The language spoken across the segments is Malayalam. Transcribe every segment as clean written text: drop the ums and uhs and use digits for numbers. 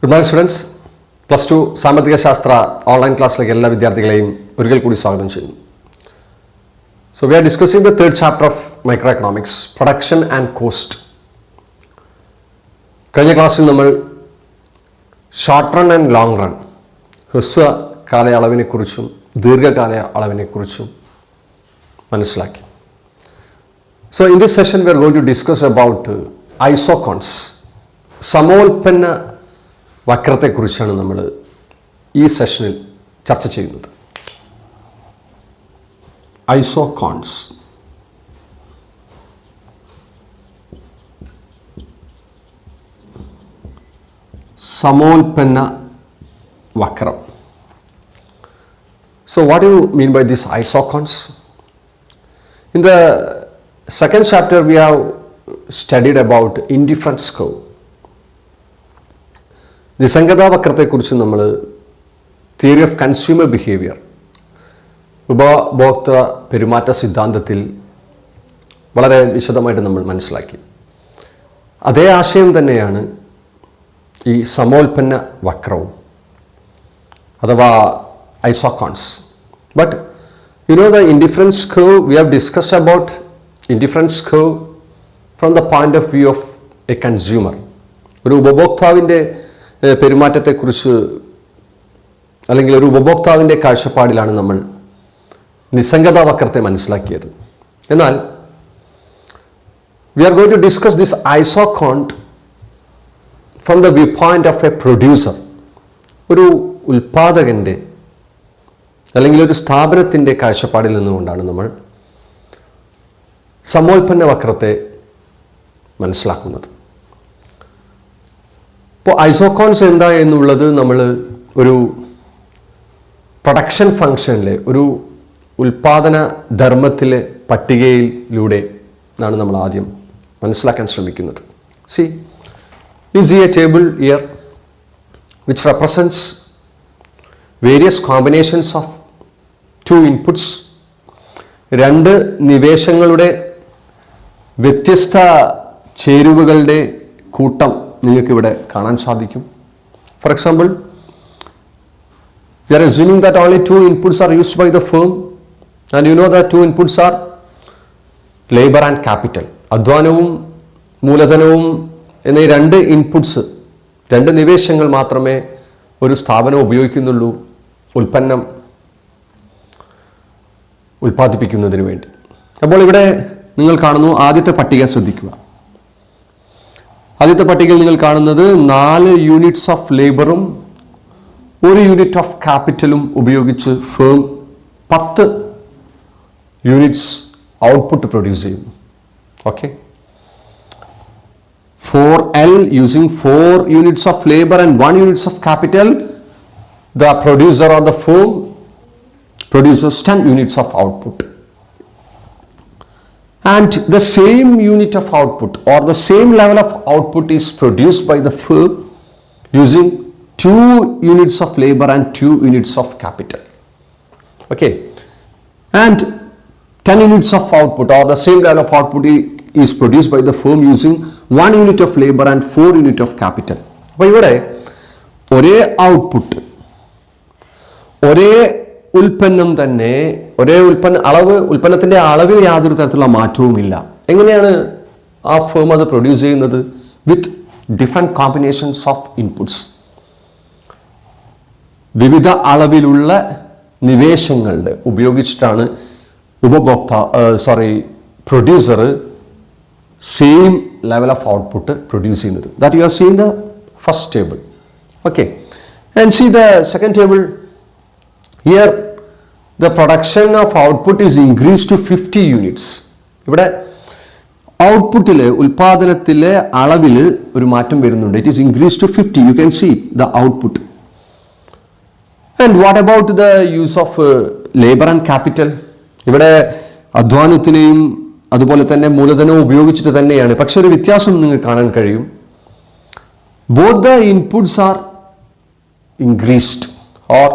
Good morning students. Plus 2 സാമ്പത്തിക ശാസ്ത്ര ഓൺലൈൻ ക്ലാസ്സിലേക്ക് എല്ലാ വിദ്യാർത്ഥികളെയും ഒരിക്കൽ കൂടി സ്വാഗതം ചെയ്യുന്നു. So we are discussing the third chapter of microeconomics, production and cost. കഴിഞ്ഞ ക്ലാസ്സിൽ നമ്മൾ short run and long run ഹ്രസ്വ കാലയളവിനെക്കുറിച്ചും ദീർഘകാല അളവിനെക്കുറിച്ചും മനസ്സിലാക്കി. So in this session we are going to discuss about isocons, സമോൽപ്പന്ന വക്രത്തെക്കുറിച്ചാണ് നമ്മൾ ഈ സെഷനിൽ ചർച്ച ചെയ്യുന്നത്. ഐസോകോൺസ്, സമോൽപ്പന്ന വക്രം. So what do you mean by this isocons? In the second chapter we have studied about indifference curve. നിസ്സംഗതാവക്രത്തെക്കുറിച്ച് നമ്മൾ തിയറി ഓഫ് കൺസ്യൂമർ ബിഹേവിയർ, ഉപഭോക്തൃ പെരുമാറ്റ സിദ്ധാന്തത്തിൽ വളരെ വിശദമായിട്ട് നമ്മൾ മനസ്സിലാക്കി. അതേ ആശയം തന്നെയാണ് ഈ സമോൽപ്പന്ന വക്രവും അഥവാ ഐസോകോൺസ്. But you know the indifference curve, we have discussed about indifference curve from the point of view of A consumer. ഒരു ഉപഭോക്താവിൻ്റെ പെരുമാറ്റത്തെക്കുറിച്ച് അല്ലെങ്കിൽ ഒരു ഉപഭോക്താവിൻ്റെ കാഴ്ചപ്പാടിലാണ് നമ്മൾ നിസ്സംഗതാവക്രത്തെ മനസ്സിലാക്കിയത്. എന്നാൽ we are going to discuss this isoquant from the viewpoint of a producer. ഒരു ഉൽപാദകൻ്റെ അല്ലെങ്കിൽ ഒരു സ്ഥാപനത്തിൻ്റെ കാഴ്ചപ്പാടിൽ നിന്നുകൊണ്ടാണ് നമ്മൾ സമോൽപ്പന്ന വക്രത്തെ മനസ്സിലാക്കുന്നത്. ഇപ്പോൾ ഐസോകോൺസ് എന്താ എന്നുള്ളത് നമ്മൾ ഒരു പ്രൊഡക്ഷൻ ഫങ്ഷനിലെ ഒരു ഉൽപാദന ധർമ്മത്തിലെ പട്ടികയിലൂടെ ആണ് നമ്മൾ ആദ്യം മനസ്സിലാക്കാൻ ശ്രമിക്കുന്നത്. You see a table here which represents various combinations of two inputs. രണ്ട് നിവേശങ്ങളുടെ വ്യത്യസ്ത ചേരുവകളുടെ കൂട്ടം നിങ്ങൾക്ക് ഇവിടെ കാണാൻ സാധിക്കും. For example, we are assuming that only two inputs are used by the firm, and you know that two inputs are labor and capital. അധ്വാനവും മൂലധനവും എന്നീ രണ്ട് ഇൻപുട്സ്, രണ്ട് നിവേശങ്ങൾ മാത്രമേ ഒരു സ്ഥാപനം ഉപയോഗിക്കുന്നുള്ളൂ ഉൽപ്പന്നം ഉൽപ്പാദിപ്പിക്കുന്നതിന് വേണ്ടി. അപ്പോൾ ഇവിടെ നിങ്ങൾ കാണുന്നു, ആദ്യത്തെ പട്ടിക ശ്രദ്ധിക്കുക. ആദ്യത്തെ പട്ടികയിൽ നിങ്ങൾ കാണുന്നത് 4 യൂണിറ്റ്സ് ഓഫ് ലേബറും 1 യൂണിറ്റ് ഓഫ് ക്യാപിറ്റലും ഉപയോഗിച്ച് ഫേം 10 യൂണിറ്റ്സ് ഔട്ട്പുട്ട് പ്രൊഡ്യൂസ് ചെയ്യുന്നു. Okay, 4L using 4 units of labor and 1 units of capital, the producer or the firm produces 10 units of output. And the same unit of output or the same level of output is produced by the firm using 2 units of labor and 2 units of capital. Okay, and 10 units of output or the same level of output is produced by the firm using 1 unit of labor and 4 unit of capital. അപ്പോൾ ഇവിടെ ഒരേ ഔട്ട്പുട്ട്, ഒരേ ഉൽപ്പന്നം തന്നെ, ഒരേ ഉൽപ്പന്നത്തിൻ്റെ അളവിൽ യാതൊരു തരത്തിലുള്ള മാറ്റവുമില്ല. എങ്ങനെയാണ് ആ ഫേം അത് പ്രൊഡ്യൂസ് ചെയ്യുന്നത്? With different combinations of inputs. വിവിധ അളവിലുള്ള നിവേശങ്ങളുടെ ഉപയോഗിച്ചിട്ടാണ് producer same level of output produce ചെയ്യുന്നത്. That you are seeing the first table. Okay, and see the second table. Here the production of output is increased to 50 units. ഇവിടെ ഔട്ട്പുട്ടിൽ, ഉൽപാദനത്തിലെ അളവിൽ ഒരു മാറ്റം വരുന്നുണ്ട്. It is increase to 50. You can see the output. And what about the use of labour and capital? ഇവിടെ അധ്വാനത്തിനെയും അതുപോലെ തന്നെ മൂലധനവും ഉപയോഗിച്ചിട്ട് തന്നെയാണ്. പക്ഷെ ഒരു വ്യത്യാസം നിങ്ങൾക്ക് കാണാൻ കഴിയും. Both the inputs R increased or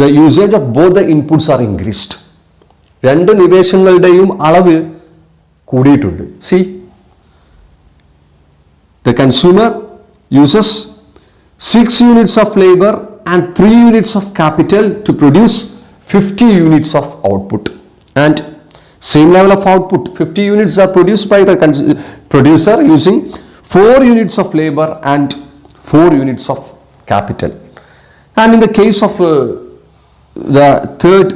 the usage of both the inputs are increased. രണ്ട് നിവേശങ്ങളുടെയും അളവ് കൂടിയിട്ടുണ്ട്. See, the consumer uses 6 units of labor and 3 units of capital to produce 50 units of output. And same level of output, 50 units are produced by the producer using 4 units of labor and 4 units of capital. And in the case of the third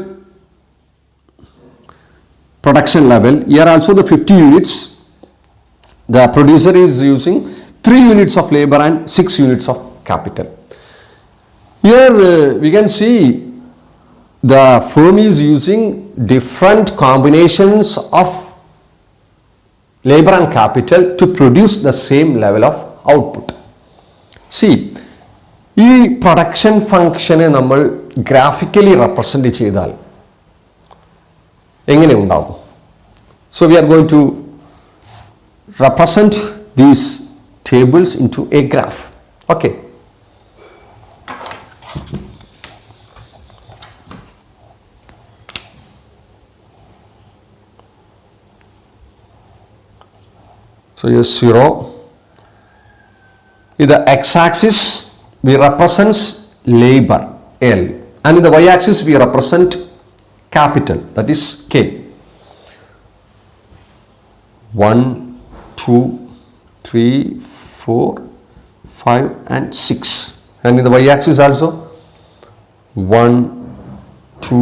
production level, here also the 50 units, the producer is using 3 units of labor and 6 units of capital. Here we can see the firm is using different combinations of labor and capital to produce the same level of output. See, ഈ പ്രൊഡക്ഷൻ ഫംഗ്ഷനെ നമ്മൾ ഗ്രാഫിക്കലി റെപ്രസെന്റ് ചെയ്താൽ എങ്ങനെ ഉണ്ടാവും? So we are going to represent these tables into a graph. Okay, so here's 0. In the x-axis we represents labor L, and in the y-axis we represent capital, that is K. 1, 2, 3, 4, 5 and 6, and in the y-axis also 1, 2,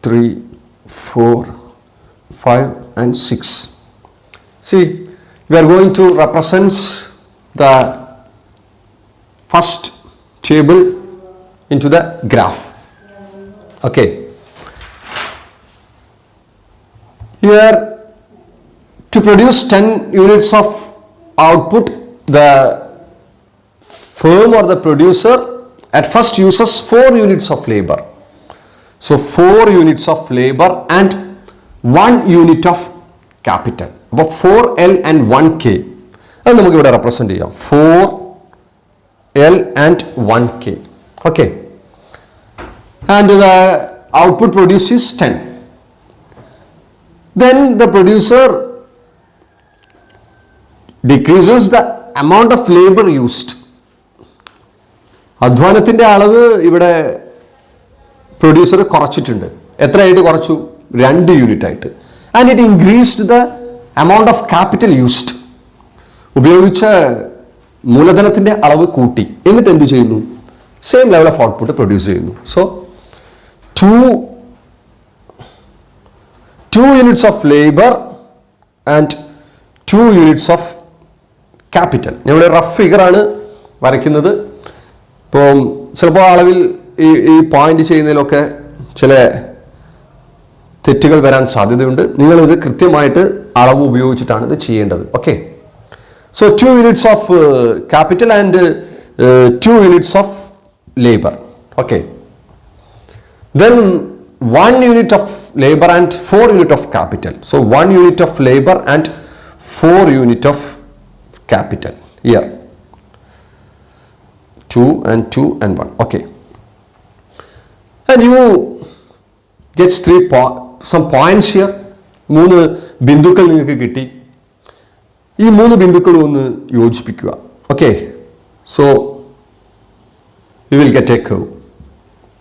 3, 4, 5 and 6. See, we are going to represent the first table into the graph. Okay, here to produce 10 units of output, the firm or the producer at first uses 4 units of labor. So 4 units of labor and 1 unit of capital. About 4L and 1K. അത് നമുക്ക് ഇവിടെ റെപ്രസെന്റ് ചെയ്യാം. 4L and 1K. Okay. And the output produced is 10. Then the producer decreases the amount of labor used. അധ്വാനത്തിന്റെ അളവ് ഇവിടെ പ്രൊഡ്യൂസർ കുറച്ചിട്ടുണ്ട്. എത്രയായിട്ട് കുറച്ചു? 2 യൂണിറ്റ് ആയിട്ട്. And it increased the amount of capital used. ഉപയോഗിച്ച മൂലധനത്തിന്റെ അളവ് കൂട്ടി. എന്നിട്ട് എന്ത് ചെയ്യുന്നു? Same level of output produce ചെയ്യുന്നു. So 2 units of labor and 2 units of capital. ഇവിടെ റഫ് ഫിഗർ ആണ് വരയ്ക്കുന്നത്. ഇപ്പം ചിലപ്പോൾ അളവിൽ ഈ പോയിന്റ് ചെയ്യുന്നതിലൊക്കെ ചില തെറ്റുകൾ വരാൻ സാധ്യതയുണ്ട്. നിങ്ങൾ ഇത് കൃത്യമായിട്ട് അളവ് ഉപയോഗിച്ചിട്ടാണ് ഇത് ചെയ്യേണ്ടത്. Okay, so 2 units of capital and 2 units of labor. Okay, then 1 unit of labor and 4 unit of capital. So 1 unit of labor and 4 unit of capital. Here 2 and 2 and 1. Okay, and you gets some points here. 3 ബിന്ദുക്കൾ നിങ്ങൾക്ക് കിട്ടി. ഈ 3 ബിന്ദുക്കൾ ഒന്ന് യോജിപ്പിക്കുക. Okay, so you will get A curve.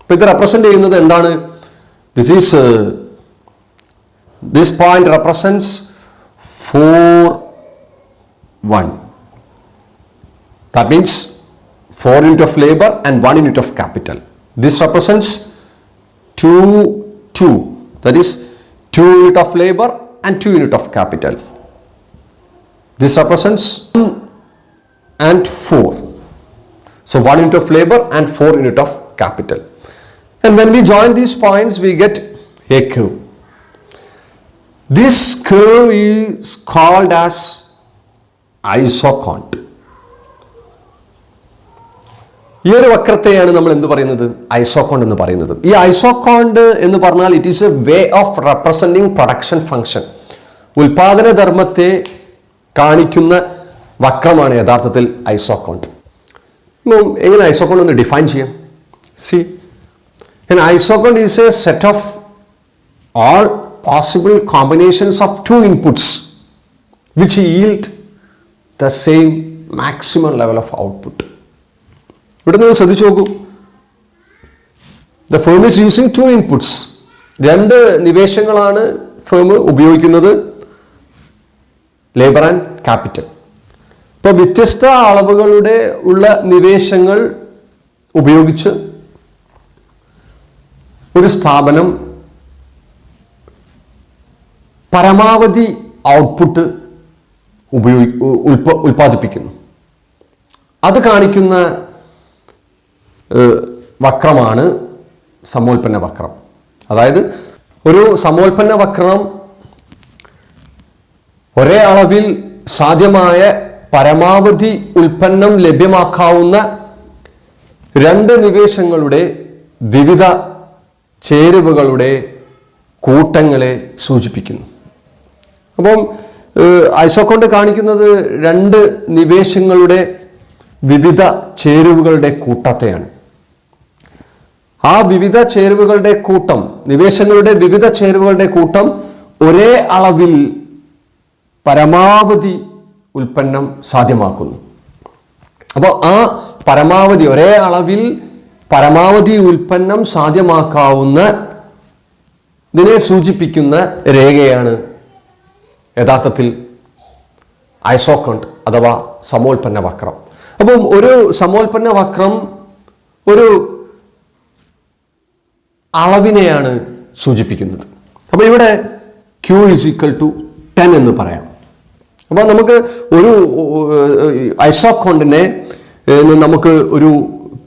അപ്പോൾ ഇത് റെപ്രസെന്റ് ചെയ്യുന്നത് എന്താണ്? This point represents 4, 1. That means 4 unit of labor and 1 unit of capital. This represents 2, 2. That is 2 unit of labor and 2 unit of capital. This represents 1 and 4. So 1 unit of labor and 4 unit of capital. And when we join these points, we get a curve. This curve is called as isocont. ഈ ഒരു വക്രത്തെയാണ് നമ്മൾ എന്ത് പറയുന്നത്? ഐസോകോണ്ട് എന്ന് പറയുന്നത്. ഈ ഐസോകോണ്ട് എന്ന് പറഞ്ഞാൽ it is a way of representing production function. ഉൽപാദന ധർമ്മത്തെ കാണിക്കുന്ന വക്രമാണ് യഥാർത്ഥത്തിൽ ഐസോകോണ്ട്. എങ്ങനെ ഐസോകോണ്ട് ഒന്ന് ഡിഫൈൻ ചെയ്യാം? C, an isocont is a set of all possible combinations of 2 inputs which yield the same maximum level of output. ഇവിടെ നിങ്ങൾ ശ്രദ്ധിച്ചു നോക്കൂ. The firm is using 2 inputs. 2 നിവേശങ്ങളാണ് ഫേം ഉപയോഗിക്കുന്നത്, ലേബർ ആൻഡ് ക്യാപിറ്റൽ. ഇപ്പോൾ വ്യത്യസ്ത അളവുകളുടെ ഉള്ള നിവേശങ്ങൾ ഉപയോഗിച്ച് ഒരു സ്ഥാപനം പരമാവധി ഔട്ട്പുട്ട് ഉൽപ്പാദിപ്പിക്കുന്നു. അത് കാണിക്കുന്ന വക്രമാണ് സമോൽപ്പന്ന വക്രം. അതായത് ഒരു സമോൽപ്പന്ന വക്രം ഒരേ അളവിൽ സാധ്യമായ പരമാവധി ഉൽപ്പന്നം ലഭ്യമാക്കാവുന്ന 2 നിവേശങ്ങളുടെ വിവിധ ചേരുവകളുടെ കൂട്ടങ്ങളെ സൂചിപ്പിക്കുന്നു. അപ്പം ഐസോകോണ്ട് കാണിക്കുന്നത് 2 നിവേശങ്ങളുടെ വിവിധ ചേരുവകളുടെ കൂട്ടത്തെയാണ്. ആ വിവിധ ചേരുവകളുടെ കൂട്ടം, നിവേശങ്ങളുടെ വിവിധ ചേരുവകളുടെ കൂട്ടം ഒരേ അളവിൽ പരമാവധി ഉൽപ്പന്നം സാധ്യമാക്കുന്നു. അപ്പോൾ ആ പരമാവധി, ഒരേ അളവിൽ പരമാവധി ഉൽപ്പന്നം സാധ്യമാക്കാവുന്ന ഇതിനെ സൂചിപ്പിക്കുന്ന രേഖയാണ് യഥാർത്ഥത്തിൽ ഐസോകോണ്ട് അഥവാ സമോൽപ്പന്ന വക്രം. അപ്പം ഒരു സമോൽപ്പന്ന വക്രം ഒരു അളവിനെയാണ് സൂചിപ്പിക്കുന്നത്. അപ്പോൾ ഇവിടെ Q = 10 എന്ന് പറയാം. അപ്പോൾ നമുക്ക് ഒരു ഐസോകോണ്ടിനെ നമുക്ക് ഒരു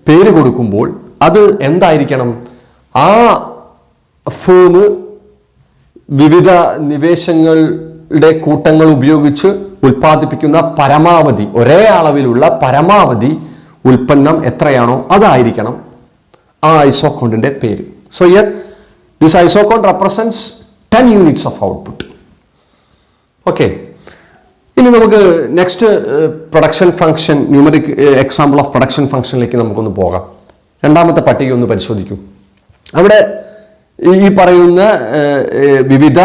പേര് കൊടുക്കുമ്പോൾ അത് എന്തായിരിക്കണം? ആ ഫേം വിവിധ നിവേശങ്ങളുടെ കൂട്ടങ്ങൾ ഉപയോഗിച്ച് ഉൽപ്പാദിപ്പിക്കുന്ന പരമാവധി, ഒരേ അളവിലുള്ള പരമാവധി ഉൽപ്പന്നം എത്രയാണോ അതായിരിക്കണം ആ ഐസോകോണ്ടിന്റെ പേര്. So here this isocont represents 10 units of output. Okay. ഇനി നമുക്ക് next production function, numeric example of production ഫംഗ്ഷനിലേക്ക് നമുക്കൊന്ന് പോകാം. രണ്ടാമത്തെ പട്ടിക ഒന്ന് പരിശോധിക്കൂ. അവിടെ ഈ പറയുന്ന വിവിധ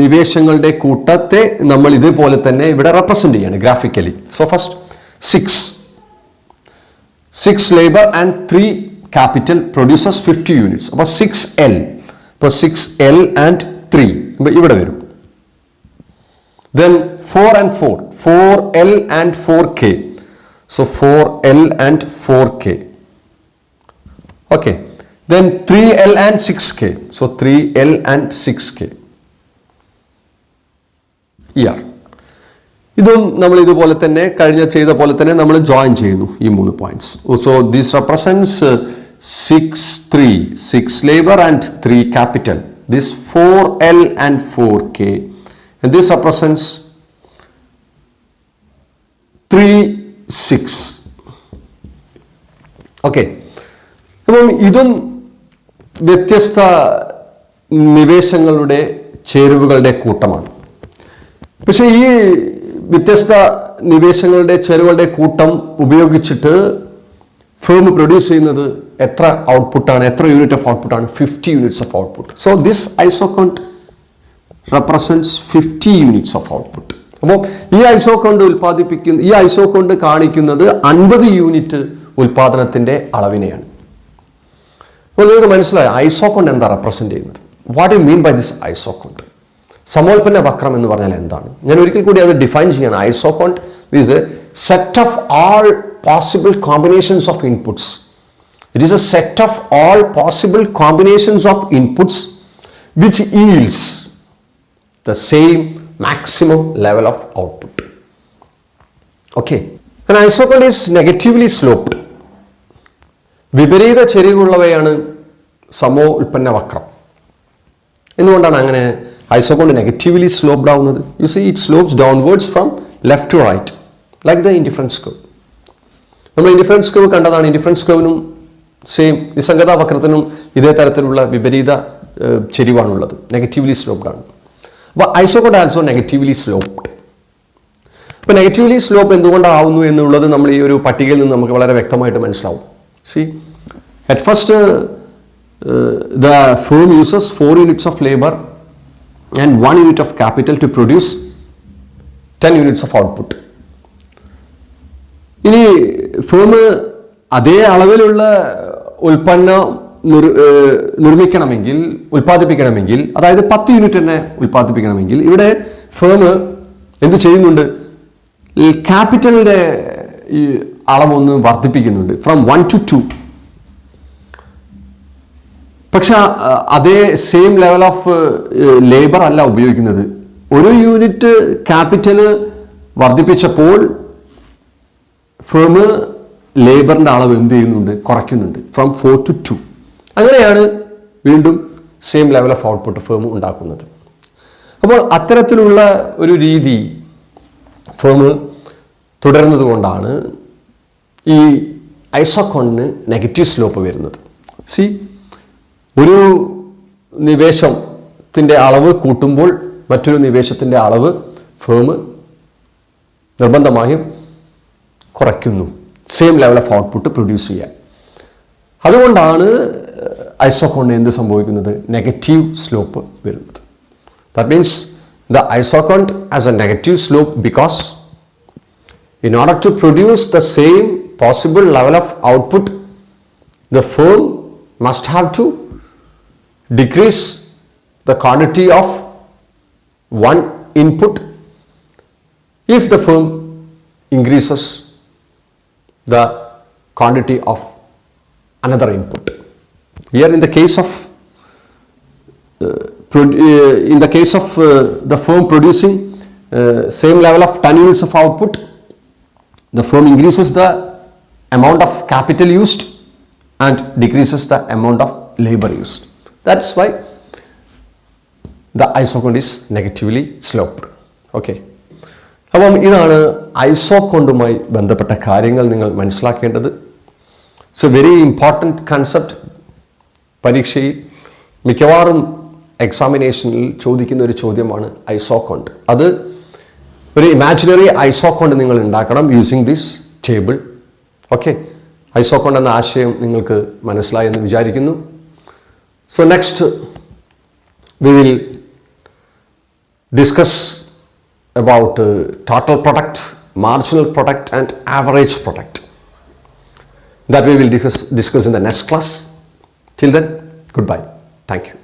നിവേശങ്ങളുടെ കൂട്ടത്തെ നമ്മൾ ഇതുപോലെ തന്നെ ഇവിടെ റെപ്രസെന്റ് ചെയ്യാണ് graphically. So first 6 labour and 3 capital produces 50 units. അപ്പോൾ 6L, അപ്പോൾ 6L and 3 അപ്പോൾ ഇവിടെ വരും. Then 4 and 4, 4L and 4K. So 4L and 4K. Okay. Then 3L and 6K. So 3L and 6K. Yeah. ഇതും നമ്മൾ ഇതുപോലെ തന്നെ കഴിഞ്ഞ ചെയ്ത പോലെ തന്നെ നമ്മൾ ജോയിൻ ചെയ്യുന്നു ഈ 3 points. So this represents 6 labour and 3 capital. This 4L and 4K. And this represents 3, 6. Okay. അപ്പം ഇതും വ്യത്യസ്ത നിവേശങ്ങളുടെ ചേരുവകളുടെ കൂട്ടമാണ്. പക്ഷെ ഈ വ്യത്യസ്ത നിവേശങ്ങളുടെ ചേരുവകളുടെ കൂട്ടം ഉപയോഗിച്ചിട്ട് ഫേം പ്രൊഡ്യൂസ് ചെയ്യുന്നത് എത്ര ഔട്ട്പുട്ടാണ്, എത്ര യൂണിറ്റ് ഓഫ് ഔട്ട്പുട്ടാണ്? 50 units of output. So this isoquant represents 50 units of output. അപ്പോൾ ഈ ഐസോകോണ്ട് കാണിക്കുന്നത് 50 യൂണിറ്റ് ഉൽപാദനത്തിന്റെ അളവിനെയാണ്. അപ്പോൾ നിങ്ങൾക്ക് മനസ്സിലായോ ഐസോകോണ്ട് എന്താ റെപ്രസെന്റ് ചെയ്യുന്നത്? What you mean by this isoquant? സമോൽപ്പന്ന വക്രം എന്ന് പറഞ്ഞാൽ എന്താണ്? ഞാൻ ഒരിക്കൽ കൂടി അത് ഡിഫൈൻ ചെയ്യണം. ഐസോകോണ്ട് is A set of all possible combinations of inputs. It is A set of all possible combinations of inputs which yields the same maximum level of output. Okay. An isocont is negatively sloped. വിപരീത ചെരിവുള്ളവയാണ് സമോ ഉൽപ്പന്ന വക്രം. എന്തുകൊണ്ടാണ് അങ്ങനെ ഐസോകോണ്ട് നെഗറ്റീവ്ലി സ്ലോപ്ഡ് ആവുന്നത്? You see it slopes downwards from left to right like the indifference curve. നമ്മൾ ഇൻഡിഫറൻസ് കർവ് കണ്ടതാണ്. ഇൻഡിഫറൻസ് കർവിനും സെയിം നിസ്സംഗത വക്രത്തിനും ഇതേ തരത്തിലുള്ള വിപരീത ചെരിവാണുള്ളത്, നെഗറ്റീവ്ലി സ്ലോപ്ഡ് ആണ്. അപ്പോൾ ഐസോകോണ്ട് ആൾസോ നെഗറ്റീവ്ലി സ്ലോപ്ഡ്. അപ്പോൾ നെഗറ്റീവ്ലി സ്ലോപ്പ് എന്തുകൊണ്ടാവുന്നു എന്നുള്ളത് നമ്മൾ ഈ ഒരു പട്ടികയിൽ നിന്ന് നമുക്ക് വളരെ വ്യക്തമായിട്ട് മനസ്സിലാവും. C at first the firm uses 4 units of labor and 1 unit of capital to produce 10 units of output. ഇനി ഫേം അതേ അളവിലുള്ള ഉൽപ്പന്നം നിർമ്മിക്കണമെങ്കിൽ, ഉൽപ്പാദിപ്പിക്കണമെങ്കിൽ, അതായത് 10 യൂണിറ്റ് തന്നെ ഉൽപ്പാദിപ്പിക്കണമെങ്കിൽ ഇവിടെ ഫേം എന്ത് ചെയ്യുന്നുണ്ട്? ക്യാപിറ്റലിന്റെ ഈ അളവൊന്ന് വർദ്ധിപ്പിക്കുന്നുണ്ട്, ഫ്രം 1 to 2. പക്ഷെ അതേ സെയിം ലെവൽ ഓഫ് ലേബർ അല്ല ഉപയോഗിക്കുന്നത്. ഒരു യൂണിറ്റ് ക്യാപിറ്റൽ വർദ്ധിപ്പിച്ചപ്പോൾ ഫേം ലേബറിന്റെ അളവ് എന്ത് ചെയ്യുന്നുണ്ട്? കുറയ്ക്കുന്നുണ്ട്, ഫ്രം 4 to 2. അങ്ങനെയാണ് വീണ്ടും same level of output firm ഉണ്ടാക്കുന്നത്. അപ്പോൾ അത്തരത്തിലുള്ള ഒരു രീതി ഫേം തുടരുന്നത് കൊണ്ടാണ് ഈ ഐസോകോണിന് നെഗറ്റീവ് സ്ലോപ്പ് വരുന്നത്. സി, ഒരു നിവേശത്തിൻ്റെ അളവ് കൂട്ടുമ്പോൾ മറ്റൊരു നിവേശത്തിൻ്റെ അളവ് ഫേം നിർബന്ധമായും കുറയ്ക്കുന്നു, same level of output produce ചെയ്യാൻ. അതുകൊണ്ടാണ് ഐസോകോണിന് എന്ത് സംഭവിക്കുന്നത്? നെഗറ്റീവ് സ്ലോപ്പ് വരുന്നത്. That means the ഐസോകോൺ has A negative slope because in order to produce the same possible level of output, the firm must have to decrease the quantity of one input if the firm increases the quantity of another input. Here in the case of the firm producing same level of 10 units of output, the firm increases the amount of capital used and decreases the amount of labor used. That's why the ഐസോകോൺ is negatively sloped. Okay. അപ്പം ഇതാണ് ഐസോകോണ്ടുമായി ബന്ധപ്പെട്ട കാര്യങ്ങൾ നിങ്ങൾ മനസ്സിലാക്കേണ്ടത്. It's A very important concept. പരീക്ഷയിൽ മിക്കവാറും എക്സാമിനേഷനിൽ ചോദിക്കുന്ന ഒരു ചോദ്യമാണ് ഐസോകോണ്ട്. അത് ഒരു ഇമാജിനറി ഐസോകോണ്ട് നിങ്ങൾ ഉണ്ടാക്കണം യൂസിങ് ദിസ് ടേബിൾ. ഓക്കെ, ഐസോകോണ്ട് എന്ന ആശയം നിങ്ങൾക്ക് മനസ്സിലായി എന്ന് വിചാരിക്കുന്നു. So next we will discuss about total product, marginal product and average product. That we will discuss in the next class. Till then, goodbye. Thank you.